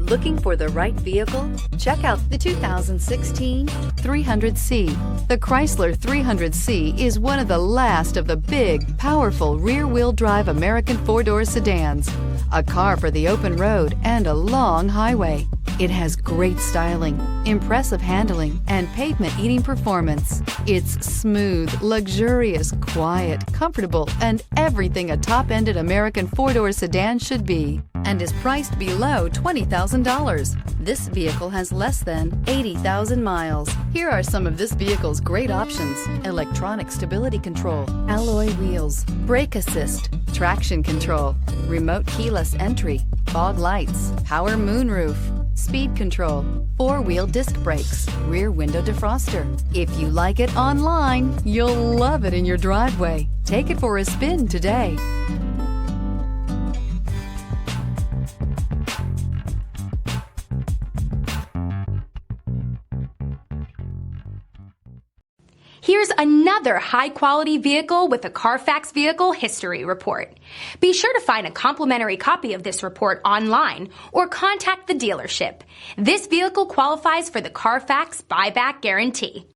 Looking for the right vehicle? Check out the 2016 300C. The Chrysler 300C is one of the last of the big, powerful rear-wheel drive American four-door sedans. A car for the open road and a long highway. It has great styling, impressive handling, and pavement-eating performance. It's smooth, luxurious, quiet, comfortable, and everything a top-ended American four-door sedan should be, and is priced below $20,000. This vehicle has less than 80,000 miles. Here are some of this vehicle's great options: electronic stability control, alloy wheels, brake assist, traction control, remote keyless entry, fog lights, power moonroof, speed control, four-wheel disc brakes, rear window defroster. If you like it online, you'll love it in your driveway. Take it for a spin today. Here's another high-quality vehicle with a Carfax Vehicle History Report. Be sure to find a complimentary copy of this report online or contact the dealership. This vehicle qualifies for the Carfax Buyback Guarantee.